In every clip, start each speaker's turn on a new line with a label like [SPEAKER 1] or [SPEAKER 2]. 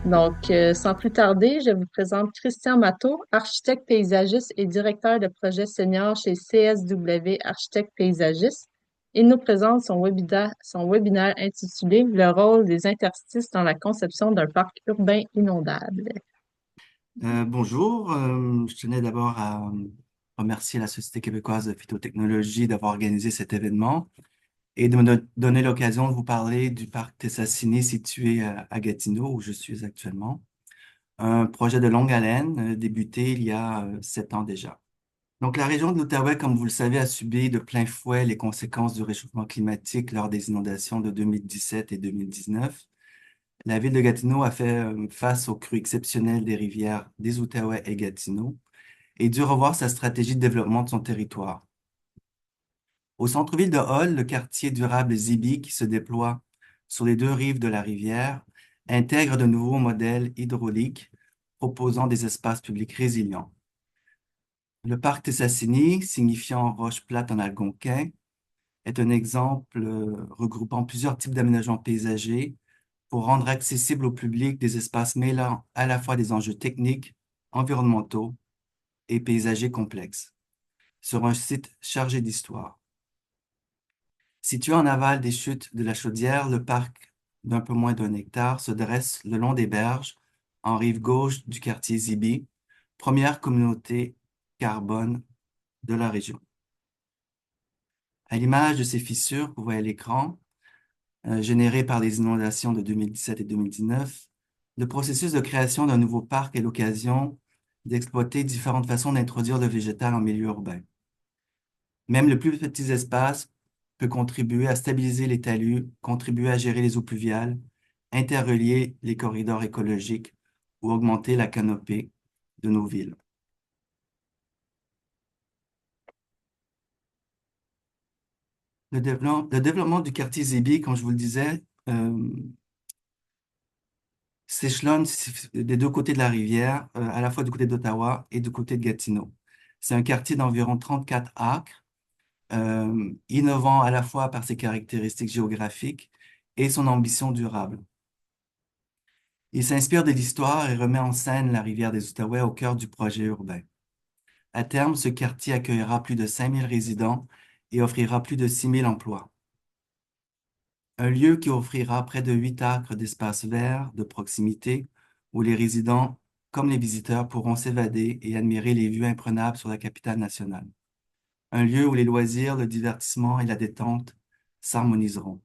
[SPEAKER 1] Sans plus tarder, je vous présente Christian Matteau, architecte paysagiste et directeur de projet senior chez CSW Architecte Paysagiste. Il nous présente son webinaire intitulé Le rôle des interstices dans la conception d'un parc urbain inondable.
[SPEAKER 2] Bonjour, je tenais d'abord à remercier la Société québécoise de phytotechnologie d'avoir organisé cet événement et de me donner l'occasion de vous parler du parc Tessassini situé à Gatineau, où je suis actuellement. Un projet de longue haleine, débuté il y a 7 ans déjà. Donc, la région de l'Outaouais, comme vous le savez, a subi de plein fouet les conséquences du réchauffement climatique lors des inondations de 2017 et 2019. La ville de Gatineau a fait face aux crues exceptionnelles des rivières des Outaouais et Gatineau et dû revoir sa stratégie de développement de son territoire. Au centre-ville de Hall, le quartier durable Zibi, qui se déploie sur les deux rives de la rivière, intègre de nouveaux modèles hydrauliques proposant des espaces publics résilients. Le parc Tessassini, signifiant roche plate en algonquin, est un exemple regroupant plusieurs types d'aménagements paysagers pour rendre accessible au public des espaces mêlant à la fois des enjeux techniques, environnementaux et paysagers complexes, sur un site chargé d'histoire. Situé en aval des chutes de la Chaudière, le parc d'un peu moins d'1 hectare se dresse le long des berges, en rive gauche du quartier Zibi, première communauté carbone de la région. À l'image de ces fissures que vous voyez à l'écran, générées par les inondations de 2017 et 2019, le processus de création d'un nouveau parc est l'occasion d'exploiter différentes façons d'introduire le végétal en milieu urbain. Même le plus petit espace peut contribuer à stabiliser les talus, contribuer à gérer les eaux pluviales, interrelier les corridors écologiques ou augmenter la canopée de nos villes. Le développement du quartier Zibi, comme je vous le disais, s'échelonne des deux côtés de la rivière, à la fois du côté d'Ottawa et du côté de Gatineau. C'est un quartier d'environ 34 acres, innovant à la fois par ses caractéristiques géographiques et son ambition durable. Il s'inspire de l'histoire et remet en scène la rivière des Outaouais au cœur du projet urbain. À terme, ce quartier accueillera plus de 5 000 résidents et offrira plus de 6 000 emplois. Un lieu qui offrira près de 8 acres d'espace vert de proximité où les résidents, comme les visiteurs, pourront s'évader et admirer les vues imprenables sur la capitale nationale. Un lieu où les loisirs, le divertissement et la détente s'harmoniseront.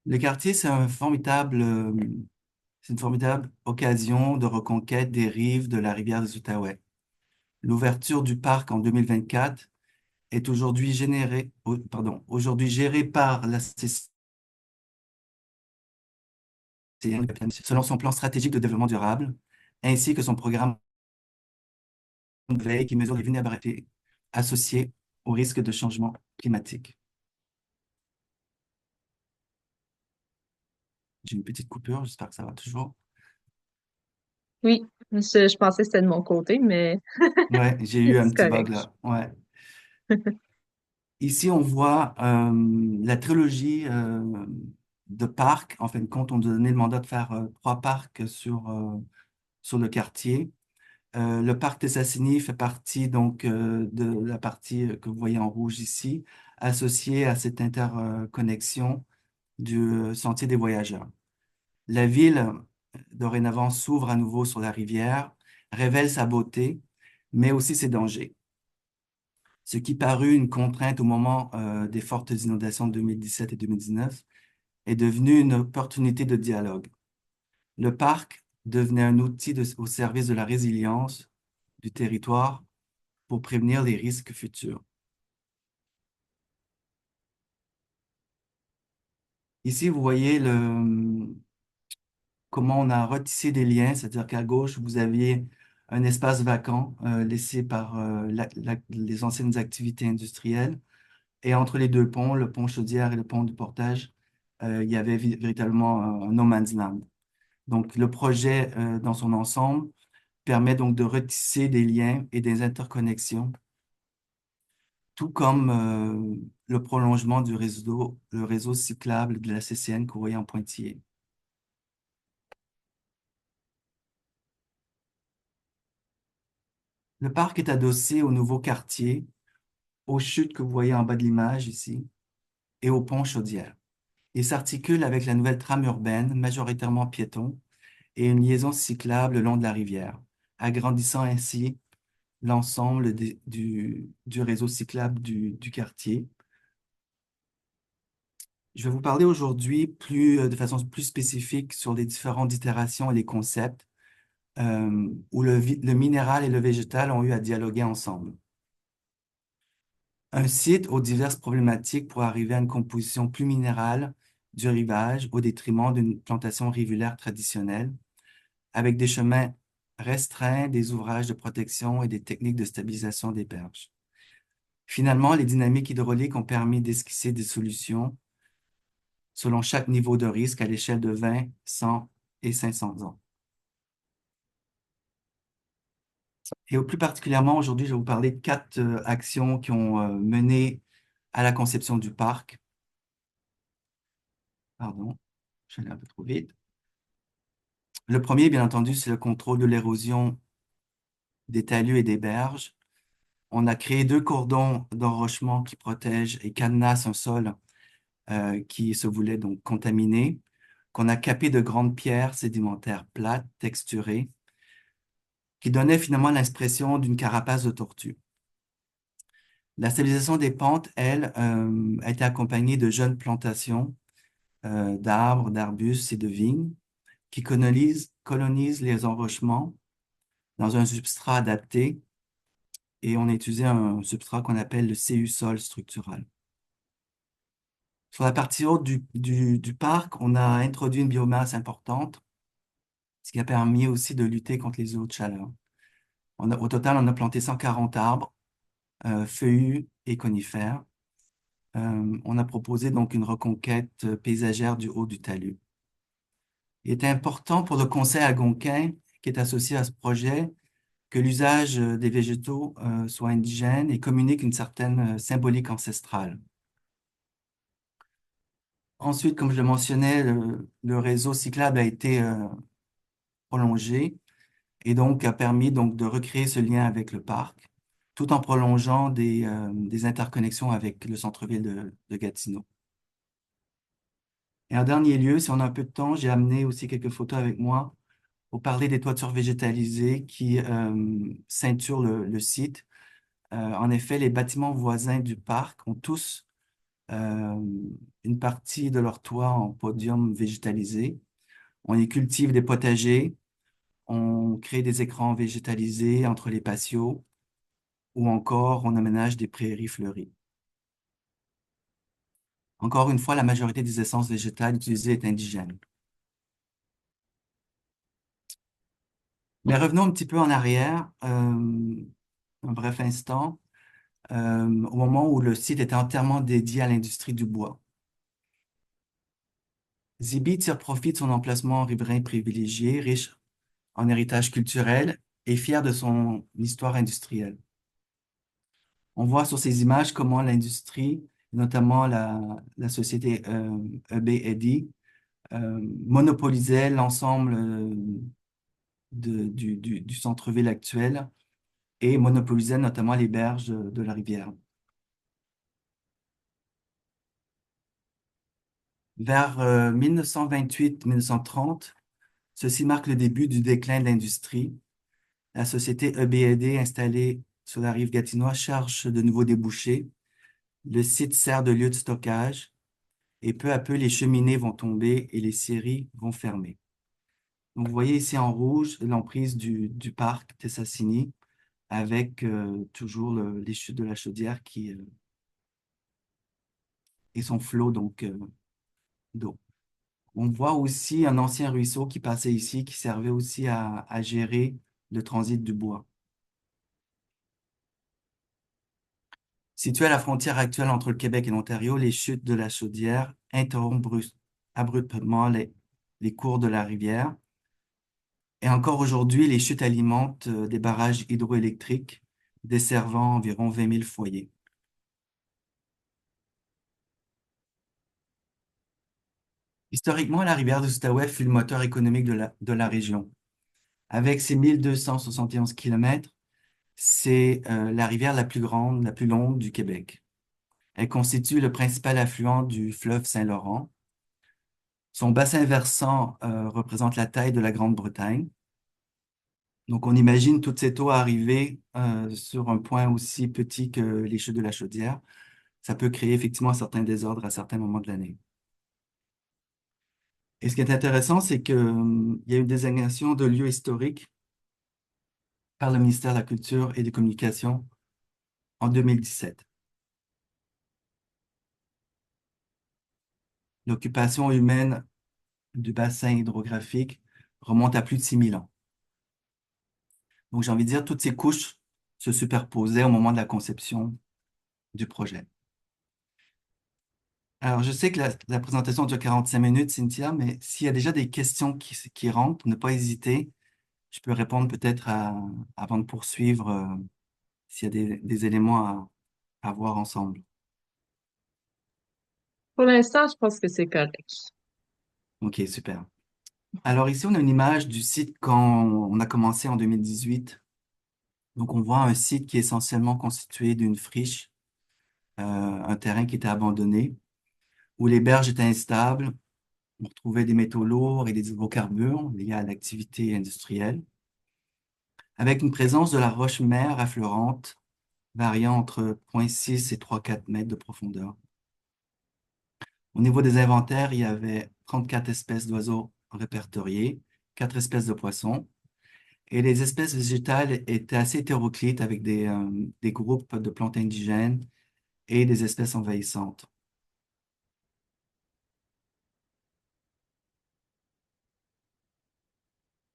[SPEAKER 2] Le quartier, c'est une formidable occasion de reconquête des rives de la rivière des Outaouais. L'ouverture du parc en 2024 est aujourd'hui gérée par la CCN selon son plan stratégique de développement durable, ainsi que son programme de veille qui mesure les vulnérabilités associées au risque de changement climatique. J'ai une petite coupure, j'espère que ça va toujours.
[SPEAKER 1] Oui, je pensais que c'était de mon côté, mais
[SPEAKER 2] Ouais, j'ai eu un
[SPEAKER 1] c'est
[SPEAKER 2] petit bug
[SPEAKER 1] correct.
[SPEAKER 2] là. Ouais. Ici, on voit la trilogie de parcs. En fin de compte, on nous a donné le mandat de faire 3 parcs sur le quartier. Le parc Tessassini fait partie donc de la partie que vous voyez en rouge ici, associée à cette interconnexion du Sentier des Voyageurs. La ville, dorénavant, s'ouvre à nouveau sur la rivière, révèle sa beauté, mais aussi ses dangers. Ce qui parut une contrainte au moment des fortes inondations de 2017 et 2019 est devenu une opportunité de dialogue. Le parc devenait un outil au service de la résilience du territoire pour prévenir les risques futurs. Ici, vous voyez comment on a retissé des liens, c'est-à-dire qu'à gauche, vous aviez un espace vacant laissé par les anciennes activités industrielles. Et entre les deux ponts, le pont Chaudière et le pont du Portage, il y avait véritablement un no man's land. Donc, le projet dans son ensemble permet donc de retisser des liens et des interconnexions tout comme le prolongement le réseau cyclable de la CCN Courrier-en-Pointillé. Le parc est adossé au nouveau quartier, aux chutes que vous voyez en bas de l'image ici, et au pont Chaudière. Il s'articule avec la nouvelle trame urbaine, majoritairement piéton, et une liaison cyclable le long de la rivière, agrandissant ainsi l'ensemble du réseau cyclable du quartier. Je vais vous parler aujourd'hui de façon plus spécifique sur les différentes itérations et les concepts où le minéral et le végétal ont eu à dialoguer ensemble. Un site aux diverses problématiques pour arriver à une composition plus minérale du rivage au détriment d'une plantation rivulaire traditionnelle, avec des chemins restreints, des ouvrages de protection et des techniques de stabilisation des berges. Finalement, les dynamiques hydrauliques ont permis d'esquisser des solutions selon chaque niveau de risque à l'échelle de 20, 100 et 500 ans. Et plus particulièrement, aujourd'hui, je vais vous parler de 4 actions qui ont mené à la conception du parc. Pardon, je suis allé un peu trop vite. Le premier, bien entendu, c'est le contrôle de l'érosion des talus et des berges. On a créé 2 cordons d'enrochement qui protègent et cadenassent un sol qui se voulait donc contaminé, qu'on a capé de grandes pierres sédimentaires plates, texturées, qui donnaient finalement l'expression d'une carapace de tortue. La stabilisation des pentes, elle, a été accompagnée de jeunes plantations d'arbres, d'arbustes et de vignes qui colonisent les enrochements dans un substrat adapté et on a utilisé un substrat qu'on appelle le CU-sol structural. Sur la partie haute du parc, on a introduit une biomasse importante, ce qui a permis aussi de lutter contre les eaux de chaleur. Au total, on a planté 140 arbres, feuillus et conifères. On a proposé donc une reconquête paysagère du haut du talus. Il est important pour le conseil algonquin, qui est associé à ce projet, que l'usage des végétaux soit indigène et communique une certaine symbolique ancestrale. Ensuite, comme je le mentionnais, le réseau cyclable a été prolongé et donc a permis donc de recréer ce lien avec le parc, tout en prolongeant des interconnexions avec le centre-ville de Gatineau. Et en dernier lieu, si on a un peu de temps, j'ai amené aussi quelques photos avec moi pour parler des toitures végétalisées qui ceinturent le site. En effet, les bâtiments voisins du parc ont tous euh, une partie de leur toit en podium végétalisé. On y cultive des potagers, on crée des écrans végétalisés entre les patios ou encore on aménage des prairies fleuries. Encore une fois, la majorité des essences végétales utilisées est indigène. Mais revenons un petit peu en arrière, un bref instant, au moment où le site était entièrement dédié à l'industrie du bois. Zibi tire profit de son emplacement riverain privilégié, riche en héritage culturel et fier de son histoire industrielle. On voit sur ces images comment l'industrie, notamment la société EB-EDI, monopolisait l'ensemble du centre-ville actuel et monopolisait notamment les berges de la rivière. Vers 1928-1930, ceci marque le début du déclin de l'industrie. La société EB-ED installée sur la rive Gatineau cherche de nouveaux débouchés. Le site sert de lieu de stockage et peu à peu, les cheminées vont tomber et les scieries vont fermer. Donc, vous voyez ici en rouge l'emprise du parc Tessassini avec toujours les chutes de la Chaudière et son flot donc d'eau. On voit aussi un ancien ruisseau qui passait ici, qui servait aussi à gérer le transit du bois. Situé à la frontière actuelle entre le Québec et l'Ontario, les chutes de la Chaudière interrompent abruptement les cours de la rivière. Et encore aujourd'hui, les chutes alimentent des barrages hydroélectriques desservant environ 20 000 foyers. Historiquement, la rivière de l'Outaouais fut le moteur économique de la région. Avec ses 1271 kilomètres, c'est la rivière la plus grande, la plus longue du Québec. Elle constitue le principal affluent du fleuve Saint-Laurent. Son bassin versant représente la taille de la Grande-Bretagne. Donc, on imagine toute cette eau arriver sur un point aussi petit que les chutes de la Chaudière. Ça peut créer effectivement un certain désordre à certains moments de l'année. Et ce qui est intéressant, c'est qu'il y a une désignation de lieu historique par le ministère de la Culture et des Communications en 2017. L'occupation humaine du bassin hydrographique remonte à plus de 6000 ans. Donc, j'ai envie de dire, toutes ces couches se superposaient au moment de la conception du projet. Alors, je sais que la présentation dure 45 minutes, Cynthia, mais s'il y a déjà des questions qui rentrent, ne pas hésiter. Je peux répondre peut-être avant de poursuivre s'il y a des éléments à voir ensemble.
[SPEAKER 1] Pour l'instant, je pense que c'est correct.
[SPEAKER 2] OK, super. Alors ici, on a une image du site quand on a commencé en 2018. Donc, on voit un site qui est essentiellement constitué d'une friche, un terrain qui était abandonné, où les berges étaient instables. On retrouvait des métaux lourds et des hydrocarbures liés à l'activité industrielle, avec une présence de la roche-mère affleurante variant entre 0,6 et 3,4 mètres de profondeur. Au niveau des inventaires, il y avait 34 espèces d'oiseaux répertoriées, 4 espèces de poissons, et les espèces végétales étaient assez hétéroclites avec des groupes de plantes indigènes et des espèces envahissantes.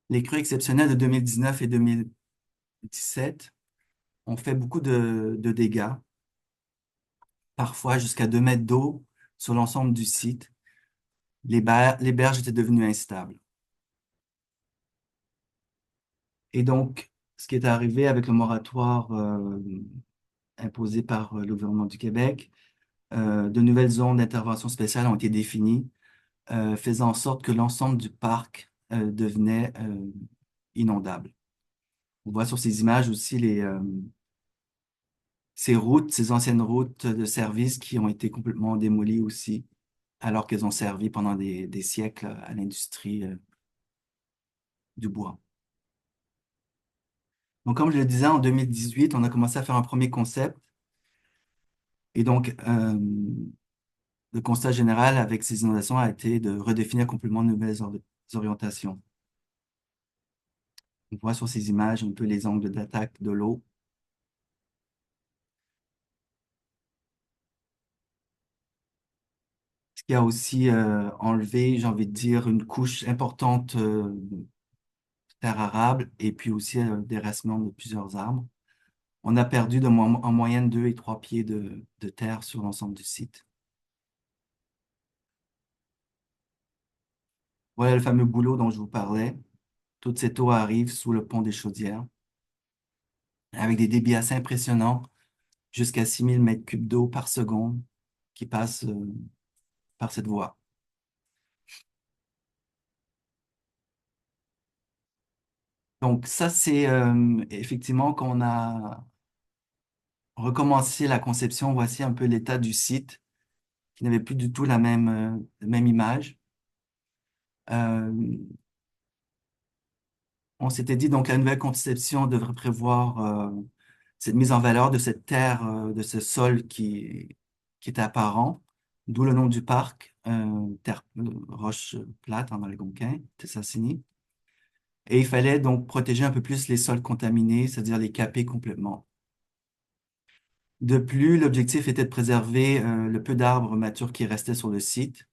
[SPEAKER 2] Les crues exceptionnelles de 2019 et 2017 ont fait beaucoup de dégâts, parfois jusqu'à 2 mètres d'eau sur l'ensemble du site. Les berges étaient devenues instables. Et donc, ce qui est arrivé avec le moratoire imposé par le gouvernement du Québec, de nouvelles zones d'intervention spéciale ont été définies, faisant en sorte que l'ensemble du parc devenait inondable. On voit sur ces images aussi ces routes, ces anciennes routes de service qui ont été complètement démolies aussi, alors qu'elles ont servi pendant des siècles à l'industrie du bois. Donc, comme je le disais, en 2018, on a commencé à faire un premier concept. Et donc, le constat général avec ces inondations a été de redéfinir complètement de nouvelles orientations. On voit sur ces images un peu les angles d'attaque de l'eau. Ce qui a aussi enlevé, j'ai envie de dire, une couche importante de terre arable et puis aussi un déracinement de plusieurs arbres. On a perdu en moyenne 2 et 3 pieds de terre sur l'ensemble du site. Voilà le fameux goulot dont je vous parlais. Toute cette eau arrive sous le pont des Chaudières avec des débits assez impressionnants, jusqu'à 6000 mètres cubes d'eau par seconde qui passent par cette voie. Donc ça, c'est effectivement qu'on a recommencé la conception. Voici un peu l'état du site qui n'avait plus du tout la même image. Euh, on s'était dit donc la nouvelle conception devrait prévoir cette mise en valeur de cette terre, de ce sol qui est apparent, d'où le nom du parc, terre, roche plate en algonquin, Tessassini. Et il fallait donc protéger un peu plus les sols contaminés, c'est-à-dire les caper complètement. De plus, l'objectif était de préserver le peu d'arbres matures qui restaient sur le site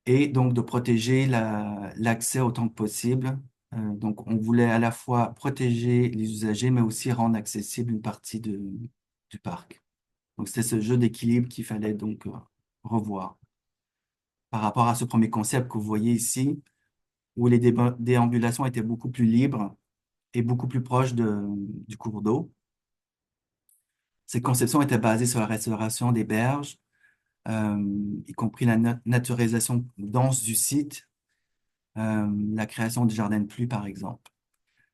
[SPEAKER 2] et donc de protéger l'accès autant que possible. Donc, on voulait à la fois protéger les usagers, mais aussi rendre accessible une partie du parc. Donc, c'était ce jeu d'équilibre qu'il fallait donc revoir par rapport à ce premier concept que vous voyez ici, où les déambulations étaient beaucoup plus libres et beaucoup plus proches du cours d'eau. Ces conceptions étaient basées sur la restauration des berges, y compris la naturalisation dense du site, la création du jardin de pluie, par exemple.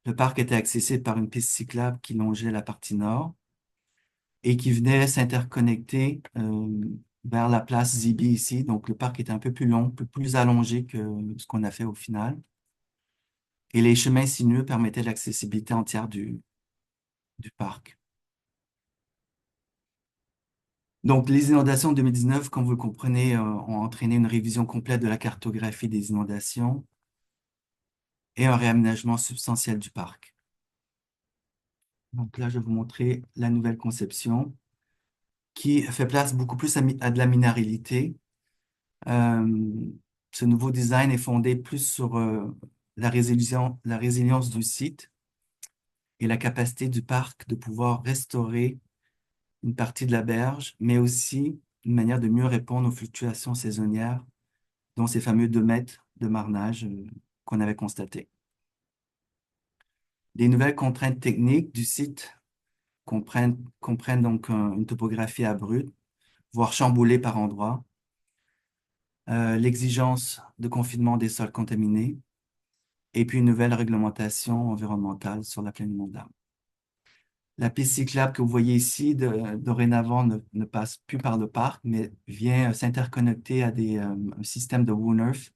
[SPEAKER 2] Le parc était accessible par une piste cyclable qui longeait la partie nord et qui venait s'interconnecter vers la place Zibi ici. Donc, le parc était un peu plus long, un peu plus allongé que ce qu'on a fait au final. Et les chemins sinueux permettaient l'accessibilité entière du parc. Donc, les inondations de 2019, comme vous le comprenez, ont entraîné une révision complète de la cartographie des inondations et un réaménagement substantiel du parc. Donc là, je vais vous montrer la nouvelle conception qui fait place beaucoup plus à de la minéralité. Euh, Ce nouveau design est fondé plus sur la résilience du site et la capacité du parc de pouvoir restaurer une partie de la berge, mais aussi une manière de mieux répondre aux fluctuations saisonnières, dont ces fameux 2 mètres de marnage qu'on avait constatés. Les nouvelles contraintes techniques du site comprennent donc une topographie abrupte, voire chamboulée par endroits, l'exigence de confinement des sols contaminés, et puis une nouvelle réglementation environnementale sur la plaine inondable. La piste cyclable que vous voyez ici, dorénavant, ne passe plus par le parc, mais vient s'interconnecter à un système de Woon-Earth,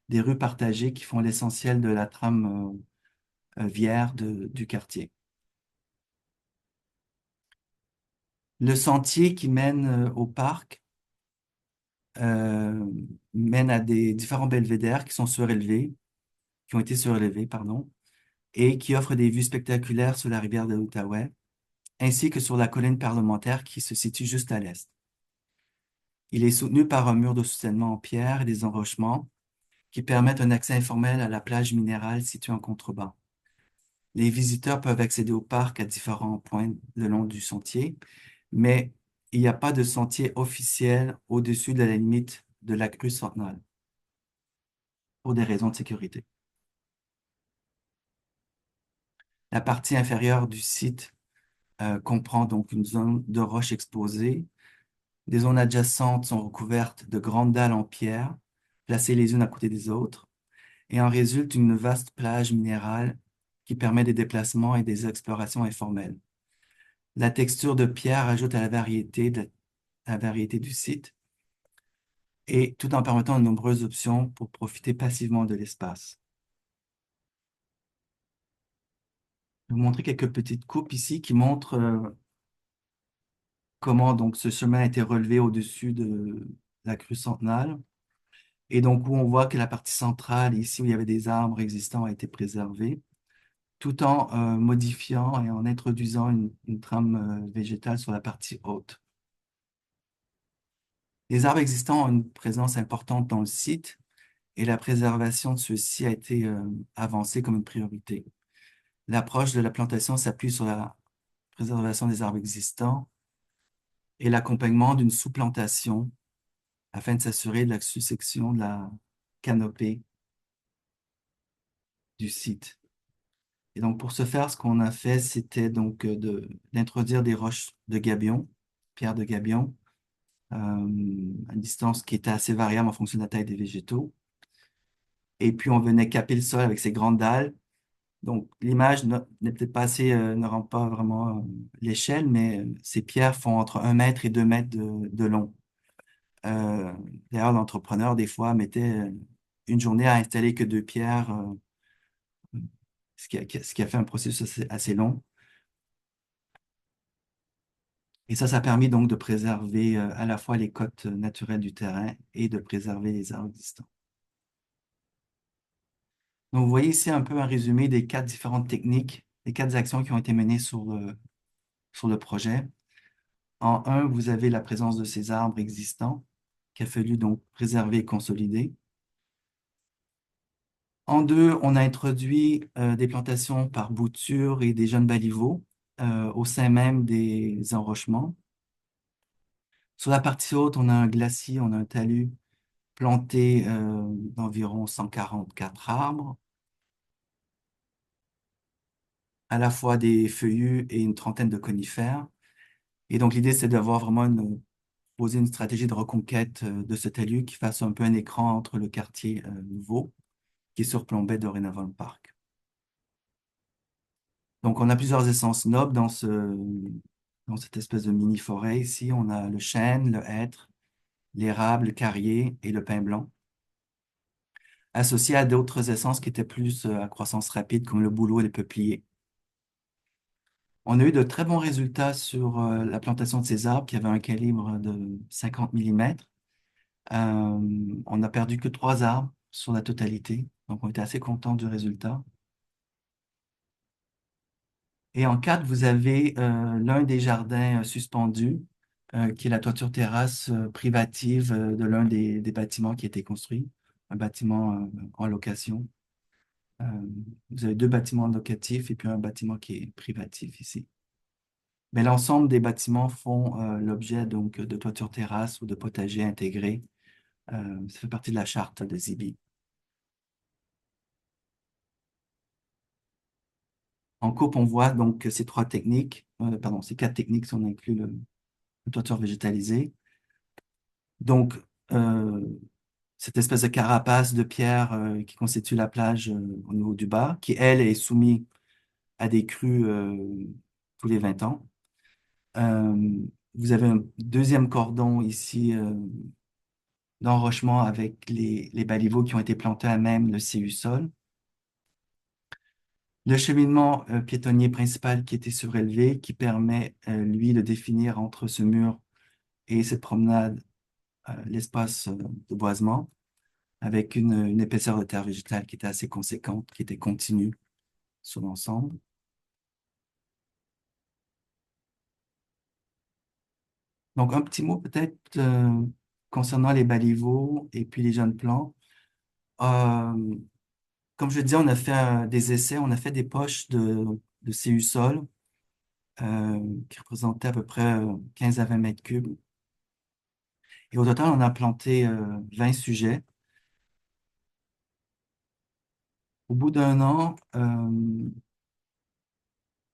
[SPEAKER 2] des rues partagées qui font l'essentiel de la trame viaire du quartier. Le sentier qui mène au parc euh, mène à des différents belvédères qui sont surélevés, qui ont été surélevés, pardon, et qui offrent des vues spectaculaires sur la rivière de l'Outaouais, ainsi que sur la colline parlementaire qui se situe juste à l'est. Il est soutenu par un mur de soutènement en pierre et des enrochements qui permettent un accès informel à la plage minérale située en contrebas. Les visiteurs peuvent accéder au parc à différents points le long du sentier, mais il n'y a pas de sentier officiel au-dessus de la limite de la crue Centenale pour des raisons de sécurité. La partie inférieure du site comprend donc une zone de roches exposées. Des zones adjacentes sont recouvertes de grandes dalles en pierre, placées les unes à côté des autres, et en résulte une vaste plage minérale qui permet des déplacements et des explorations informelles. La texture de pierre ajoute à la variété du site, et tout en permettant de nombreuses options pour profiter passivement de l'espace. Je vais vous montrer quelques petites coupes ici qui montrent comment donc ce chemin a été relevé au-dessus de la crue Centenale. Et donc, où on voit que la partie centrale, ici où il y avait des arbres existants, a été préservée, tout en modifiant et en introduisant une trame végétale sur la partie haute. Les arbres existants ont une présence importante dans le site et la préservation de ceux-ci a été avancée comme une priorité. L'approche de la plantation s'appuie sur la préservation des arbres existants et l'accompagnement d'une sous-plantation afin de s'assurer de la succession de la canopée du site. Et donc, pour ce faire, ce qu'on a fait, c'était donc d'introduire des roches de gabion, pierres de gabion, à une distance qui était assez variable en fonction de la taille des végétaux. Et puis, on venait caper le sol avec ces grandes dalles. Donc, l'image n'est peut-être pas assez, ne rend pas vraiment l'échelle, mais ces pierres font entre 1 mètre et 2 mètres de long. Euh, D'ailleurs, l'entrepreneur, des fois, mettait une journée à installer que 2 pierres, ce qui a fait un processus assez long. Et ça a permis donc de préserver à la fois les côtes naturelles du terrain et de préserver les arbres existants. Donc, vous voyez ici un peu un résumé des 4 différentes techniques, les 4 actions qui ont été menées sur le projet. En un, vous avez la présence de ces arbres existants qu'il a fallu donc préserver et consolider. En deux, on a introduit des plantations par bouture et des jeunes baliveaux au sein même des enrochements. Sur la partie haute, on a un glacis, on a un talus planté d'environ 144 arbres, à la fois des feuillus et une trentaine de conifères. Et donc, l'idée, c'est d'avoir vraiment poser une stratégie de reconquête de ce talus qui fasse un peu un écran entre le quartier nouveau qui surplombait dorénavant le parc. Donc, on a plusieurs essences nobles dans cette espèce de mini-forêt ici. On a le chêne, le hêtre, l'érable, le carrier et le pin blanc, associés à d'autres essences qui étaient plus à croissance rapide, comme le bouleau et le peuplier. On a eu de très bons résultats sur la plantation de ces arbres qui avaient un calibre de 50 millimètres. On n'a perdu que 3 arbres sur la totalité, donc on était assez content du résultat. Et en 4, vous avez l'un des jardins suspendus, qui est la toiture terrasse privative de l'un des bâtiments qui a été construit, un bâtiment en location. Euh, Vous avez 2 bâtiments locatifs et puis un bâtiment qui est privatif ici. Mais l'ensemble des bâtiments font l'objet donc de toiture terrasse ou de potager intégré. Ça fait partie de la charte de Zibi. En coupe, on voit donc ces 3 techniques, pardon, ces 4 techniques si on inclut le toiture végétalisée. Donc, euh, cette espèce de carapace de pierre qui constitue la plage au niveau du bas, qui, elle, est soumise à des crues tous les 20 ans. Euh, Vous avez un deuxième cordon ici d'enrochement avec les baliveaux qui ont été plantés à même le CU-sol. Le cheminement piétonnier principal qui était surélevé, qui permet, lui, de définir entre ce mur et cette promenade l'espace de boisement, avec une épaisseur de terre végétale qui était assez conséquente, qui était continue sur l'ensemble. Donc, un petit mot peut-être concernant les baliveaux et puis les jeunes plants. Euh, Comme je disais, on a fait des essais, on a fait des poches de CU-sol qui représentaient à peu près 15 à 20 mètres cubes. Et au total, on a planté 20 sujets. Au bout d'un an,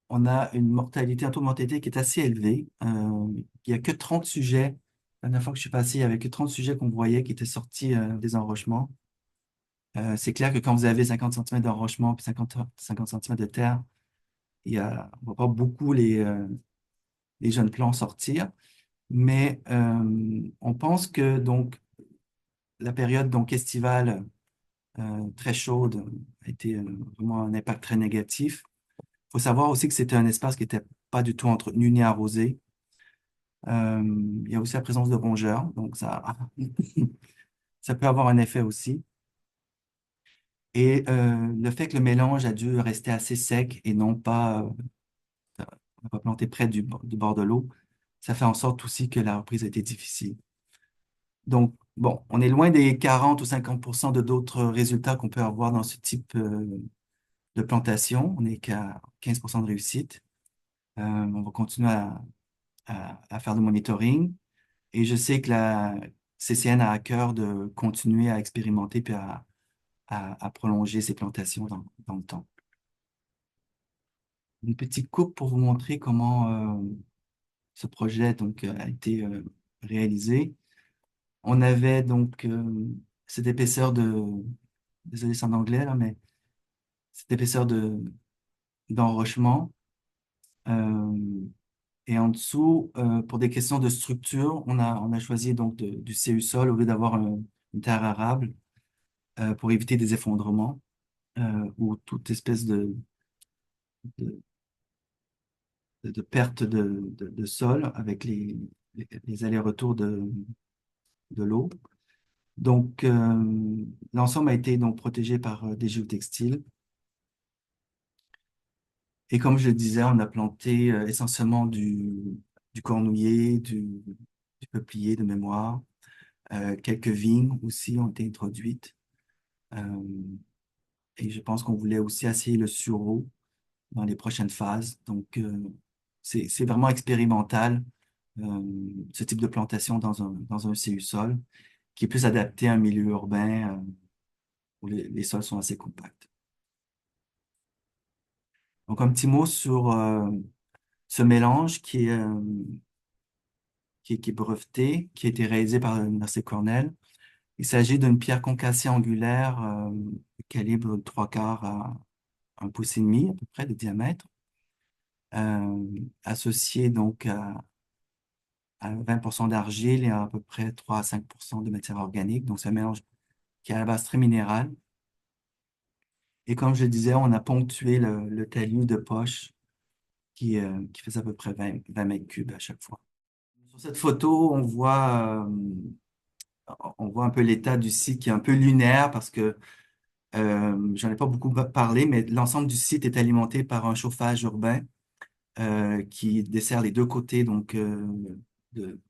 [SPEAKER 2] on a une mortalité, un taux de mortalité qui est assez élevé. Il n'y a que 30 sujets. La dernière fois que je suis passé, il n'y avait que 30 sujets qu'on voyait qui étaient sortis des enrochements. C'est clair que quand vous avez 50 centimètres d'enrochement puis 50 centimètres de terre, on ne voit pas beaucoup les jeunes plants sortir. Mais on pense que donc, la période donc, estivale très chaude a été vraiment un impact très négatif. Il faut savoir aussi que c'était un espace qui n'était pas du tout entretenu ni arrosé. Il y a aussi la présence de rongeurs, donc ça peut avoir un effet aussi. Et le fait que le mélange a dû rester assez sec et on n'a pas planté près du bord de l'eau, ça fait en sorte aussi que la reprise a été difficile. Donc, bon, on est loin des 40 ou 50% de d'autres résultats qu'on peut avoir dans ce type de plantation. On n'est qu'à 15% de réussite. On va continuer à faire du monitoring. Et je sais que la CCN a à cœur de continuer à expérimenter puis à prolonger ces plantations dans le temps. Une petite coupe pour vous montrer comment ce projet donc, a été réalisé. On avait donc cette épaisseur désolé c'est en anglais là, mais cette épaisseur d'enrochement. Euh, et en dessous, pour des questions de structure, on a choisi donc du CU-sol au lieu d'avoir une terre arable pour éviter des effondrements ou toute espèce de, de perte de sol avec les allers-retours de l'eau. Donc, l'ensemble a été donc protégé par des géotextiles. Et comme je le disais, on a planté essentiellement du cornouiller, du peuplier de mémoire. Quelques vignes aussi ont été introduites. Euh, et je pense qu'on voulait aussi essayer le sureau dans les prochaines phases. Donc, c'est vraiment expérimental, ce type de plantation dans un CU-sol, qui est plus adapté à un milieu urbain où les sols sont assez compacts. Donc, un petit mot sur ce mélange qui est qui est brevetée, qui a été réalisée par l'Université Cornell. Il s'agit d'une pierre concassée angulaire calibre 3/4 à 1,5 pouce à peu près de diamètre, associée donc à 20% d'argile et à peu près 3 à 5% de matière organique. Donc c'est un mélange qui est à la base très minéral. Et comme je disais, on a ponctué le talus de poche qui faisait à peu près 20 mètres cubes à chaque fois. Sur cette photo, on voit un peu l'état du site qui est un peu lunaire parce que j'en ai pas beaucoup parlé, mais l'ensemble du site est alimenté par un chauffage urbain qui dessert les deux côtés donc, de-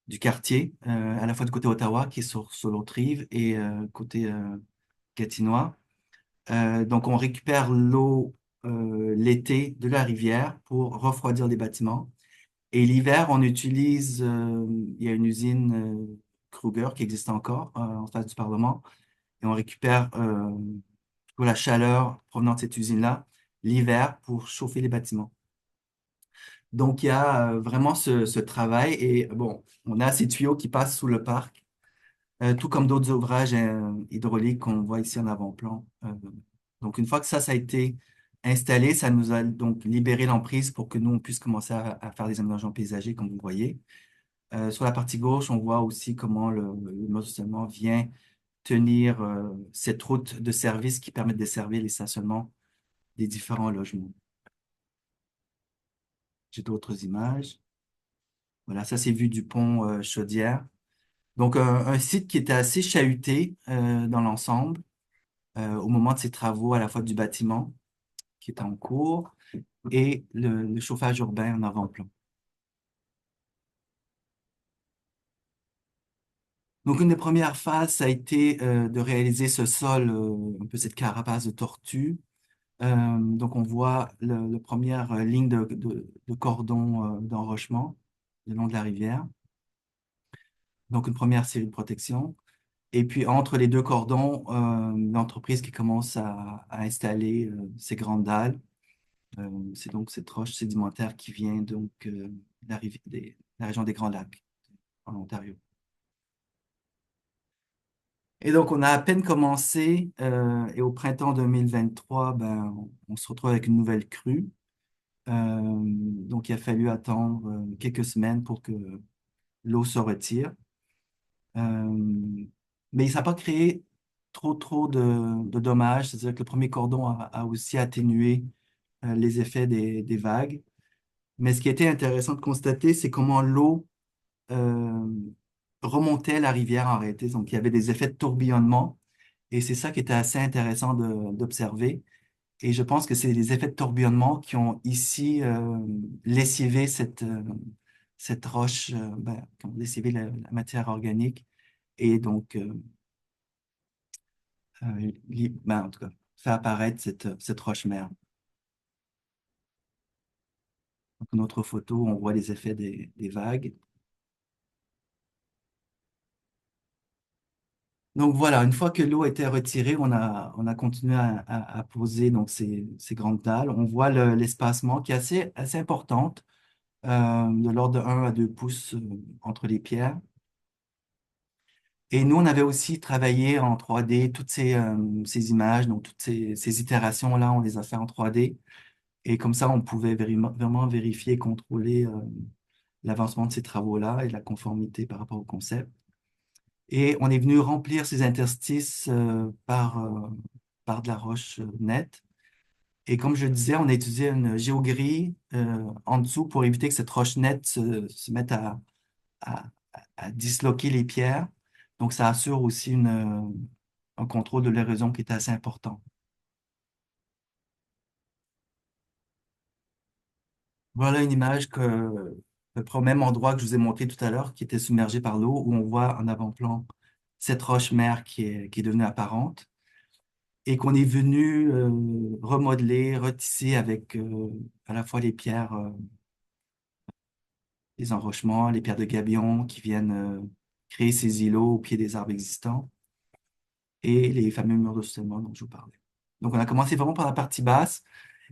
[SPEAKER 2] du quartier, à la fois du côté Ottawa qui est sur l'autre rive et côté Gatineau. Donc, on récupère l'eau l'été de la rivière pour refroidir les bâtiments. Et l'hiver, on utilise, il y a une usine Kruger qui existe encore en face du Parlement, et on récupère toute la chaleur provenant de cette usine-là l'hiver pour chauffer les bâtiments. Donc, il y a vraiment ce travail, et bon, on a ces tuyaux qui passent sous le parc, tout comme d'autres ouvrages hydrauliques qu'on voit ici en avant-plan. Donc, une fois que ça a été installé, ça nous a donc libéré l'emprise pour que nous, on puisse commencer à faire des aménagements paysagers, comme vous voyez. Sur la partie gauche, on voit aussi comment le mode de stationnement vient tenir cette route de service qui permet de desservir les stationnements des différents logements. J'ai d'autres images. Voilà, ça c'est vu du pont Chaudière. Donc, un site qui était assez chahuté dans l'ensemble au moment de ces travaux, à la fois du bâtiment qui est en cours et le chauffage urbain en avant-plan. Donc, une des premières phases, ça a été de réaliser ce sol, un peu cette carapace de tortue. Donc, on voit la première ligne de cordon d'enrochement le long de la rivière. Donc, une première série de protection. Et puis, entre les deux cordons, l'entreprise qui commence à installer ces grandes dalles. C'est donc cette roche sédimentaire qui vient donc de la région des Grands Lacs, en Ontario. Et donc, on a à peine commencé, et au printemps 2023, ben, on se retrouve avec une nouvelle crue. Donc, il a fallu attendre quelques semaines pour que l'eau se retire. Mais ça n'a pas créé trop de dommages. C'est-à-dire que le premier cordon a aussi atténué les effets des vagues. Mais ce qui était intéressant de constater, c'est comment l'eau euh, remontait la rivière en réalité. Donc, il y avait des effets de tourbillonnement. Et c'est ça qui était assez intéressant d'observer. Et je pense que c'est les effets de tourbillonnement qui ont ici lessivé cette roche, ben, qui ont lessivé la matière organique. Et donc, ben, en tout cas, fait apparaître cette roche-mère. Donc, une autre photo, on voit les effets des vagues. Donc voilà, une fois que l'eau était retirée, on a continué à poser donc, ces grandes dalles. On voit l'espacement qui est assez importante, de l'ordre de 1 à 2 pouces entre les pierres. Et nous, on avait aussi travaillé en 3D toutes ces images, donc toutes ces itérations-là, on les a fait en 3D. Et comme ça, on pouvait vraiment vérifier et contrôler l'avancement de ces travaux-là et la conformité par rapport au concept. Et on est venu remplir ces interstices par de la roche nette. Et comme je disais, on a utilisé une géogrille en dessous pour éviter que cette roche nette se mette à, à disloquer les pierres. Donc, ça assure aussi un contrôle de l'érosion qui est assez important. Voilà une image à peu près au même endroit que je vous ai montré tout à l'heure, qui était submergé par l'eau, où on voit en avant-plan cette roche mère qui est devenue apparente et qu'on est venu remodeler, retisser avec à la fois les pierres, les enrochements, les pierres de gabion qui viennent créer ces îlots au pied des arbres existants et les fameux murs de soutènement dont je vous parlais. Donc, on a commencé vraiment par la partie basse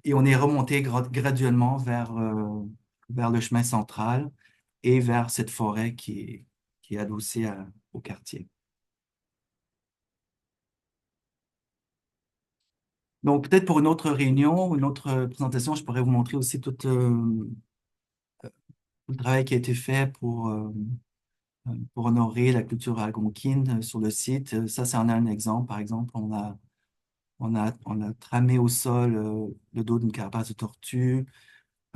[SPEAKER 2] et on est remonté graduellement vers le chemin central. et vers cette forêt qui est adossée au quartier. Donc, peut-être pour une autre réunion ou une autre présentation, je pourrais vous montrer aussi tout le travail qui a été fait pour honorer la culture algonquine sur le site. Ça, c'est en un exemple. Par exemple, on a tramé au sol le dos d'une carapace de tortue.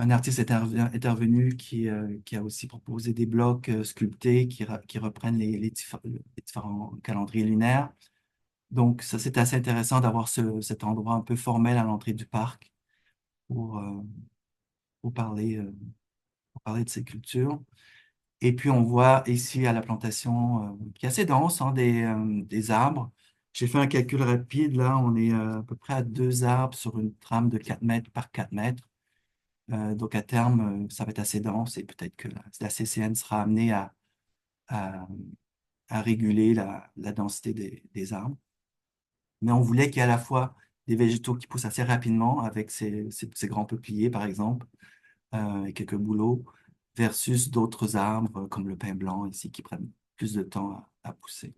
[SPEAKER 2] Un artiste est intervenu qui a aussi proposé des blocs sculptés qui reprennent les différents calendriers lunaires. Donc, ça, c'est assez intéressant d'avoir cet endroit un peu formel à l'entrée du parc pour, euh, pour pour parler de ces cultures. Et puis, on voit ici à la plantation, qui est assez dense, hein, des arbres. J'ai fait un calcul rapide. Là, on est à peu près à 2 arbres sur une trame de 4 mètres par 4 mètres. Donc, à terme, ça va être assez dense et peut-être que la CCN sera amenée à, à réguler la densité des arbres. Mais on voulait qu'il y ait à la fois des végétaux qui poussent assez rapidement avec ces grands peupliers, par exemple, et quelques bouleaux, versus d'autres arbres comme le pin blanc ici qui prennent plus de temps à pousser.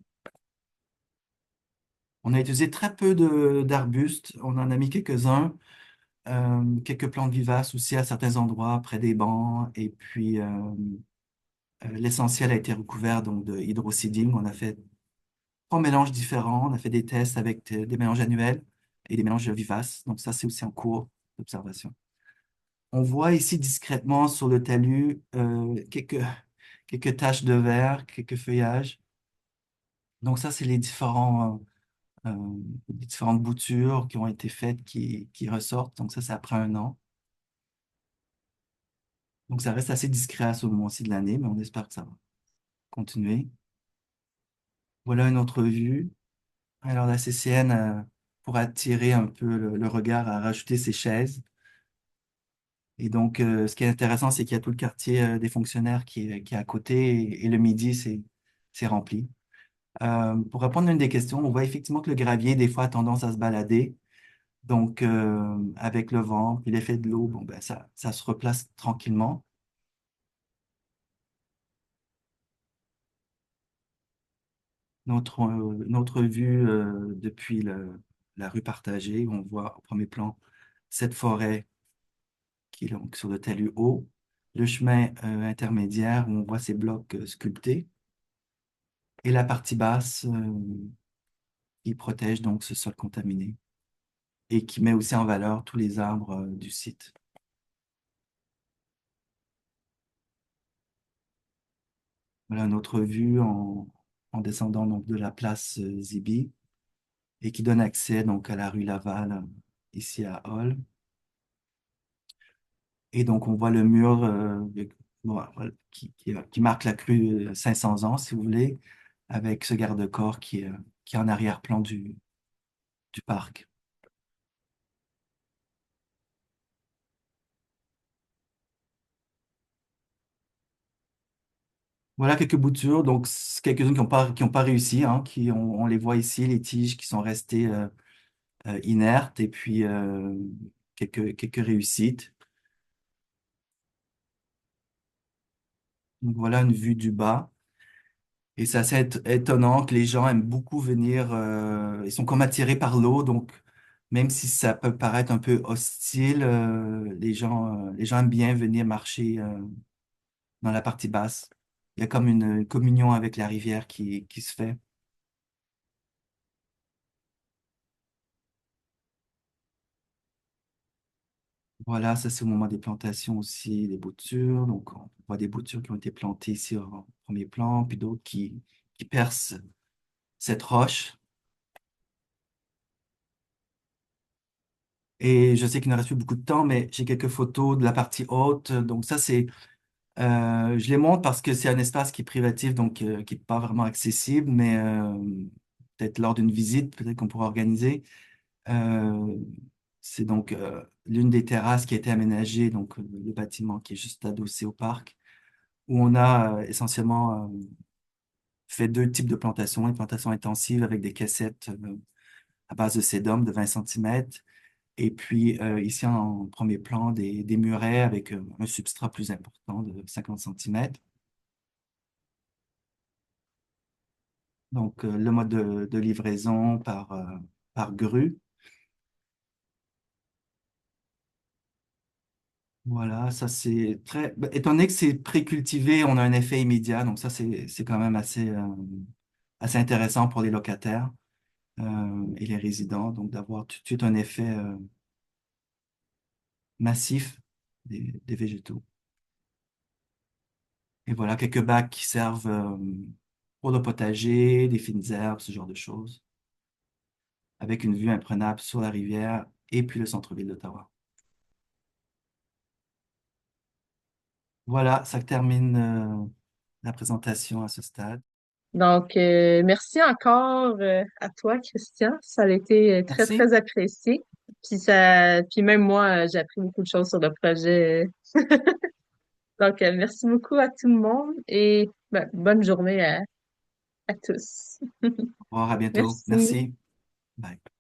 [SPEAKER 2] On a utilisé très peu d'arbustes, on en a mis quelques-uns, quelques plantes vivaces aussi à certains endroits, près des bancs, et puis l'essentiel a été recouvert donc de hydrocidine. On a fait 3 mélanges différents, on a fait des tests avec des mélanges annuels et des mélanges vivaces, donc ça c'est aussi en cours d'observation. On voit ici discrètement sur le talus quelques taches de verre, quelques feuillages. Donc ça, c'est les différentes boutures qui ont été faites qui ressortent. Donc ça, c'est après un an. Donc ça reste assez discret à ce moment-ci de l'année, mais on espère que ça va continuer. Voilà une autre vue. Alors la CCN, pour attirer un peu le regard, a rajouté ses chaises. Et donc, ce qui est intéressant, c'est qu'il y a tout le quartier des fonctionnaires qui est à côté et le midi, c'est rempli. Pour répondre à une des questions, on voit effectivement que le gravier, des fois, a tendance à se balader. Donc, avec le vent, puis l'effet de l'eau, bon, ben, ça se replace tranquillement. Notre vue depuis la rue partagée, où on voit au premier plan cette forêt qui est donc sur le talus haut, le chemin intermédiaire où on voit ces blocs sculptés, et la partie basse qui protège donc ce sol contaminé et qui met aussi en valeur tous les arbres du site. Voilà une autre vue en descendant donc de la place Zibi et qui donne accès donc à la rue Laval, ici à Hall. Et donc on voit le mur bon, voilà, qui marque la crue 500 ans, si vous voulez, avec ce garde-corps qui est en arrière-plan du parc. Voilà quelques boutures, donc quelques-unes qui ont pas réussi, hein, on les voit ici, les tiges qui sont restées inertes, et puis quelques réussites. Donc voilà une vue du bas. Et c'est assez étonnant que les gens aiment beaucoup venir, ils sont comme attirés par l'eau, donc même si ça peut paraître un peu hostile, les gens aiment bien venir marcher dans la partie basse. Il y a comme une communion avec la rivière qui se fait. Voilà, ça c'est au moment des plantations aussi, des boutures. Donc on voit des boutures qui ont été plantées ici en premier plan, puis d'autres qui percent cette roche. Et je sais qu'il ne reste plus beaucoup de temps, mais j'ai quelques photos de la partie haute. Donc ça, je les montre parce que c'est un espace qui est privatif, donc qui n'est pas vraiment accessible, mais peut-être lors d'une visite, peut-être qu'on pourra organiser. Euh, c'est donc l'une des terrasses qui a été aménagée, donc le bâtiment qui est juste adossé au parc, où on a essentiellement fait 2 types de plantations, une plantation intensive avec des caissettes à base de sédum de 20 centimètres. Et puis ici en premier plan, des murets avec un substrat plus important de 50 centimètres. Donc, le mode de livraison par grue. Voilà, ça c'est très... ben, étant donné que c'est pré-cultivé, on a un effet immédiat. Donc, ça, c'est quand même assez intéressant pour les locataires et les résidents. Donc, d'avoir tout de suite un effet massif des végétaux. Et voilà, quelques bacs qui servent pour le potager, des fines herbes, ce genre de choses, avec une vue imprenable sur la rivière et puis le centre-ville d'Ottawa. Voilà, ça termine la présentation à ce stade.
[SPEAKER 1] Donc, merci encore à toi, Christian. Ça a été très,
[SPEAKER 2] Merci.
[SPEAKER 1] très apprécié. Puis même moi, j'ai appris beaucoup de choses sur le projet. Donc, merci beaucoup à tout le monde et ben, bonne journée à tous.
[SPEAKER 2] Au revoir, à bientôt.
[SPEAKER 1] Merci.
[SPEAKER 2] Merci. Bye.